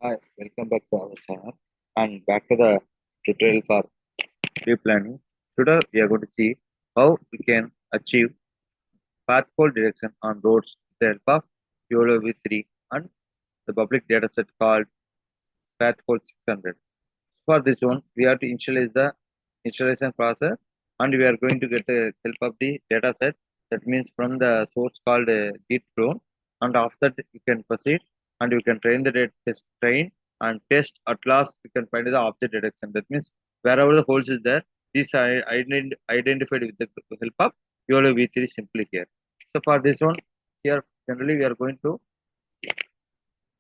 Hi, welcome back to our channel and back to the tutorial for deep learning. Today we are going to see how we can achieve path call direction on roads with the help of YOLO3 and the public dataset called Pathhole 600. For this one, we have to initialize the installation process and we are going to get the help of the dataset. That means from the source called git clone, and after that you can proceed and you can train the data test train and test. At last you can find the object detection. That means wherever the holes is there, these are identified with the help of YOLO v3 simply here. So for this one, here generally we are going to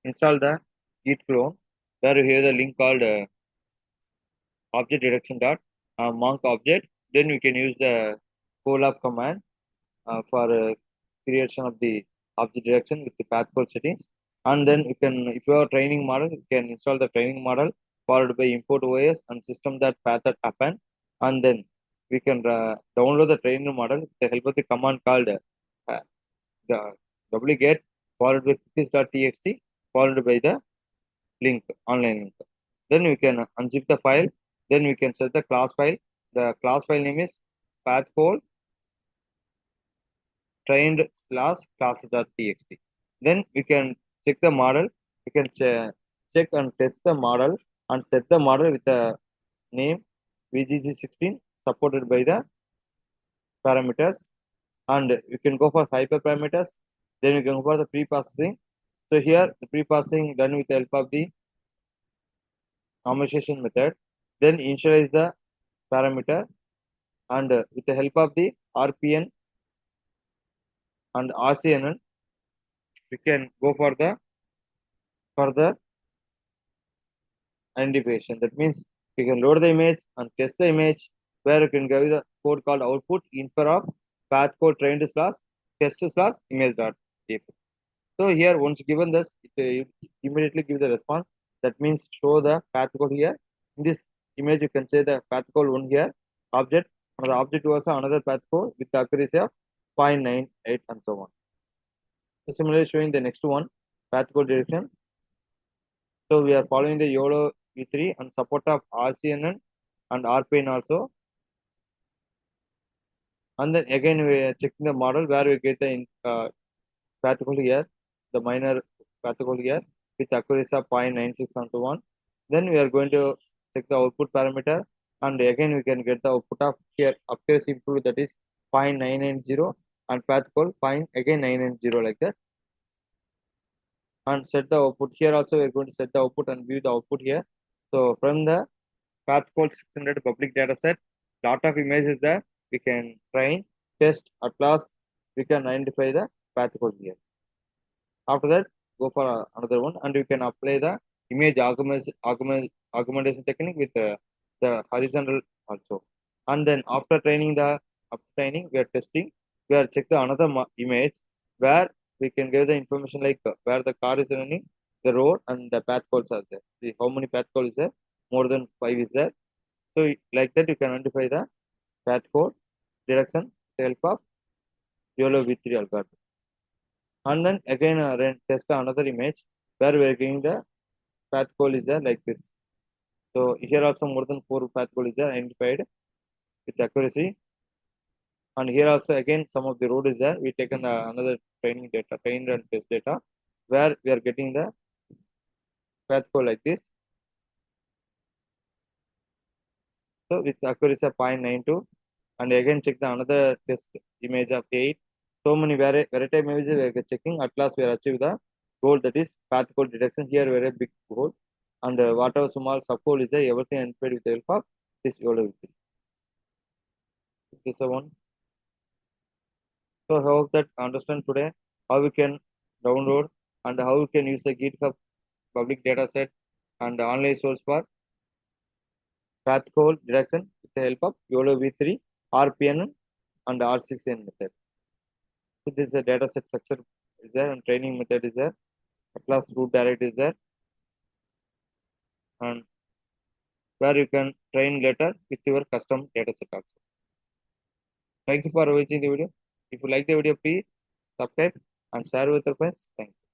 install the git clone. There you have the link called object detection dot monk object. Then we can use the Colab command for creation of the object detection with the path code settings. And then you can, if you have a training model, you can install the training model followed by import OS and system that path that happen. And then we can download the training model with the help of the command called the wget followed by cookies.txt followed by the link, online link. Then we can unzip the file. Then we can set the class file. The class file name is pathhole trained class class.txt. Then we can check the model. We can check and test the model and set the model with the name VGG16 supported by the parameters. And you can go for hyperparameters. Then you can go for the pre-processing. So here the pre-processing done with the help of the conversation method. Then initialize the parameter and with the help of the RPN and RCNN, we can go for the further identification. That means we can load the image and test the image where you can give the code called output infer of path code trained slash test slash image dot jpeg. So here once given this, it immediately give the response. That means show the path code here. In this image, you can say the path code one here object, and the object was another path code with the accuracy of 0.98 and so on. So similarly showing the next one path code direction. So we are following the YOLO v3 and support of RCNN and RPN also. And then again we are checking the model where we get the path code here, the minor path code here with accuracy of 0.96 and so on. Then we are going to check the output parameter and again we can get the output of here accuracy improved, that is 0.990 and path code again 990 like that. And set the output here also. We're going to set the output and view the output here. So from the path code 600 public data set, lot of images there. We can train, test, at last we can identify the path code here. After that, go for another one and you can apply the image augmentation technique with the horizontal also. And then after training we are testing. We are check the another image where we can give the information like where the car is running, the road, and the path calls are there. See how many path calls is there? More than 5 is there. So like that you can identify the path code direction with help of YOLO v3 algorithm. And then again test another image where we are getting the path code is there like this. So here also more than 4 path code is there identified with accuracy. And here also again some of the road is there. We taken another training data, trained and test data, where we are getting the path code like this. So with accuracy of 0.92, and again check the another test image of 8. So many variety images we are checking. At last we are achieve the goal, that is path code detection. Here very big goal, and whatever small sub goal is there, everything identified with the help of this YOLO. This is the one. So I hope that understand today how we can download and how we can use the GitHub public data set and the online source for path code detection with the help of YOLO v3, RPN and RCCN method. So this is a data set structure is there and training method is there. Class root direct is there, and where you can train later with your custom data set also. Thank you for watching the video. If you like the video, please subscribe and share with your friends. Thank you.